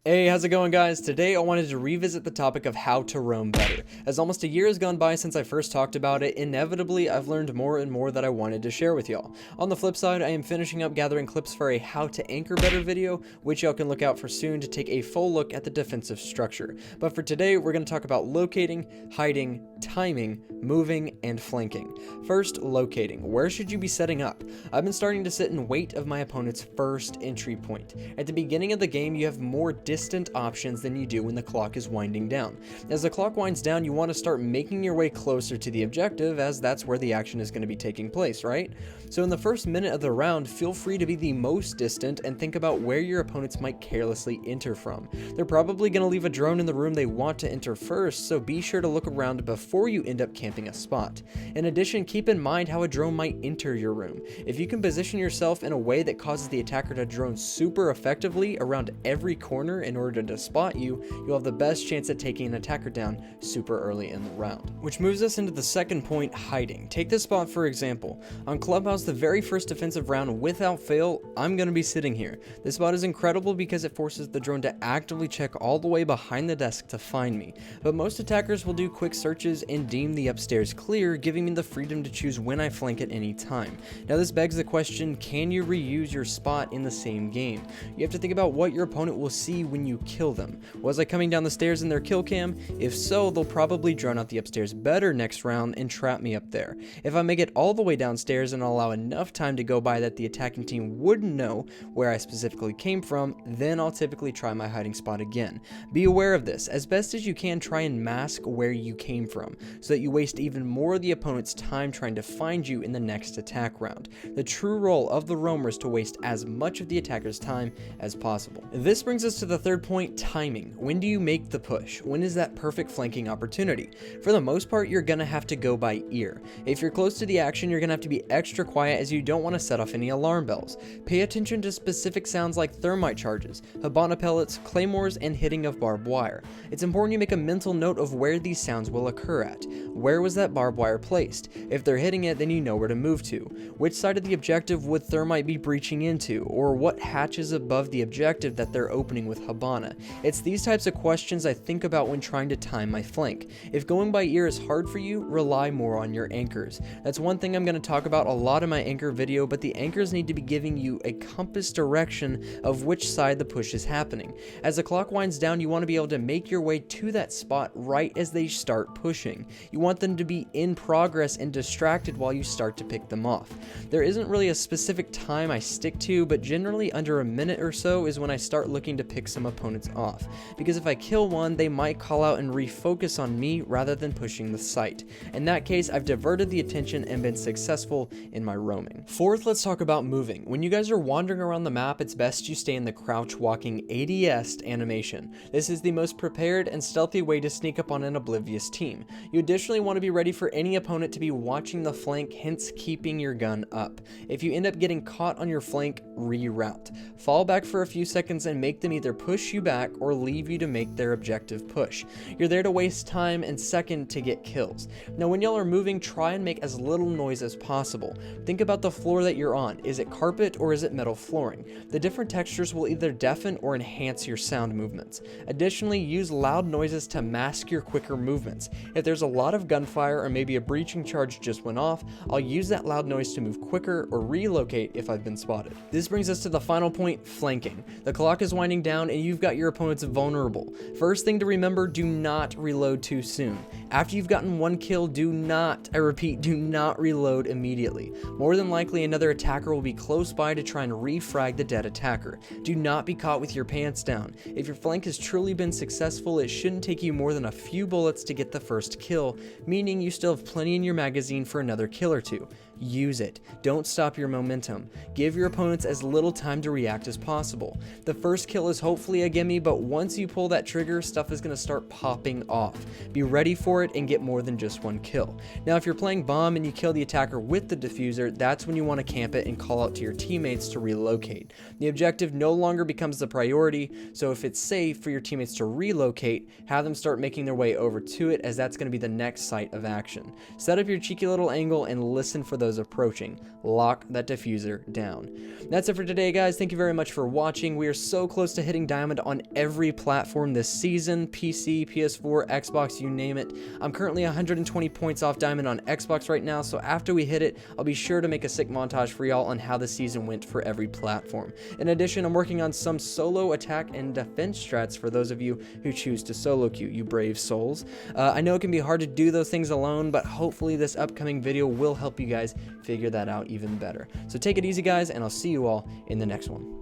Hey, how's it going, guys? Today I wanted to revisit the topic of how to roam better. As almost a year has gone by since I first talked about it, inevitably I've learned more and more that I wanted to share with y'all. On the flip side, I am finishing up gathering clips for a how to anchor better video, which y'all can look out for soon to take a full look at the defensive structure. But for today, we're going to talk about locating, hiding, timing, moving, and flanking. First, locating. Where should you be setting up? I've been starting to sit and wait of my opponent's first entry point. At the beginning of the game, you have more distant options than you do when the clock is winding down. As the clock winds down, you want to start making your way closer to the objective, as that's where the action is going to be taking place, right? So in the first minute of the round, feel free to be the most distant and think about where your opponents might carelessly enter from. They're probably going to leave a drone in the room they want to enter first, so be sure to look around before you end up camping a spot. In addition, keep in mind how a drone might enter your room. If you can position yourself in a way that causes the attacker to drone super effectively around every corner in order to spot you, you'll have the best chance at taking an attacker down super early in the round. Which moves us into the second point, hiding. Take this spot for example. On Clubhouse, the very first defensive round, without fail, I'm going to be sitting here. This spot is incredible because it forces the drone to actively check all the way behind the desk to find me. But most attackers will do quick searches and deem the upstairs clear, giving me the freedom to choose when I flank at any time. Now this begs the question, can you reuse your spot in the same game? You have to think about what your opponent will see when you kill them. Was I coming down the stairs in their kill cam? If so, they'll probably drone out the upstairs better next round and trap me up there. If I make it all the way downstairs and allow enough time to go by that the attacking team wouldn't know where I specifically came from, then I'll typically try my hiding spot again. Be aware of this. As best as you can, try and mask where you came from, so that you waste even more of the opponent's time trying to find you in the next attack round. The true role of the roamer is to waste as much of the attacker's time as possible. This brings us to the third point, timing. When do you make the push? When is that perfect flanking opportunity? For the most part, you're gonna have to go by ear. If you're close to the action, you're gonna have to be extra quiet as you don't want to set off any alarm bells. Pay attention to specific sounds like thermite charges, Habana pellets, claymores, and hitting of barbed wire. It's important you make a mental note of where these sounds will occur at. Where was that barbed wire placed? If they're hitting it, then you know where to move to. Which side of the objective would thermite be breaching into, or what hatch is above the objective that they're opening with Habana? It's these types of questions I think about when trying to time my flank. If going by ear is hard for you, rely more on your anchors. That's one thing I'm going to talk about a lot in my anchor video, but the anchors need to be giving you a compass direction of which side the push is happening. As the clock winds down, you want to be able to make your way to that spot right as they start pushing. You want them to be in progress and distracted while you start to pick them off. There isn't really a specific time I stick to, but generally under a minute or so is when I start looking to pick some opponents off. Because if I kill one, they might call out and refocus on me rather than pushing the site. In that case, I've diverted the attention and been successful in my roaming. Fourth, let's talk about moving. When you guys are wandering around the map, it's best you stay in the crouch walking ADS animation. This is the most prepared and stealthy way to sneak up on an oblivious team. You additionally want to be ready for any opponent to be watching the flank, hence keeping your gun up. If you end up getting caught on your flank, reroute. Fall back for a few seconds and make them either push you back or leave you to make their objective push. You're there to waste time and second to get kills. Now when y'all are moving, try and make as little noise as possible. Think about the floor that you're on. Is it carpet or is it metal flooring? The different textures will either deafen or enhance your sound movements. Additionally, use loud noises to mask your quicker movements. If there's a lot of gunfire or maybe a breaching charge just went off, I'll use that loud noise to move quicker or relocate if I've been spotted. This brings us to the final point, flanking. The clock is winding down and you've got your opponents vulnerable. First thing to remember, do not reload too soon. After you've gotten one kill, do not reload immediately. More than likely another attacker will be close by to try and refrag the dead attacker. Do not be caught with your pants down. If your flank has truly been successful, it shouldn't take you more than a few bullets to get the first kill, meaning you still have plenty in your magazine for another kill or two. Use it. Don't stop your momentum. Give your opponents as little time to react as possible. The first kill is hopefully a gimme, but once you pull that trigger, stuff is going to start popping off. Be ready for for it and get more than just one kill. Now, if you're playing bomb and you kill the attacker with the diffuser, that's when you want to camp it and call out to your teammates to relocate. The objective no longer becomes the priority, so if it's safe for your teammates to relocate, have them start making their way over to it, as that's going to be the next site of action. Set up your cheeky little angle and listen for those approaching. Lock that diffuser down. That's it for today, guys. Thank you very much for watching. We are so close to hitting diamond on every platform this season: PC, PS4, Xbox, you name it. I'm currently 120 points off diamond on Xbox right now, so after we hit it, I'll be sure to make a sick montage for y'all on how the season went for every platform. In addition, I'm working on some solo attack and defense strats for those of you who choose to solo queue, you brave souls. I know it can be hard to do those things alone, but hopefully this upcoming video will help you guys figure that out even better. So take it easy, guys, and I'll see you all in the next one.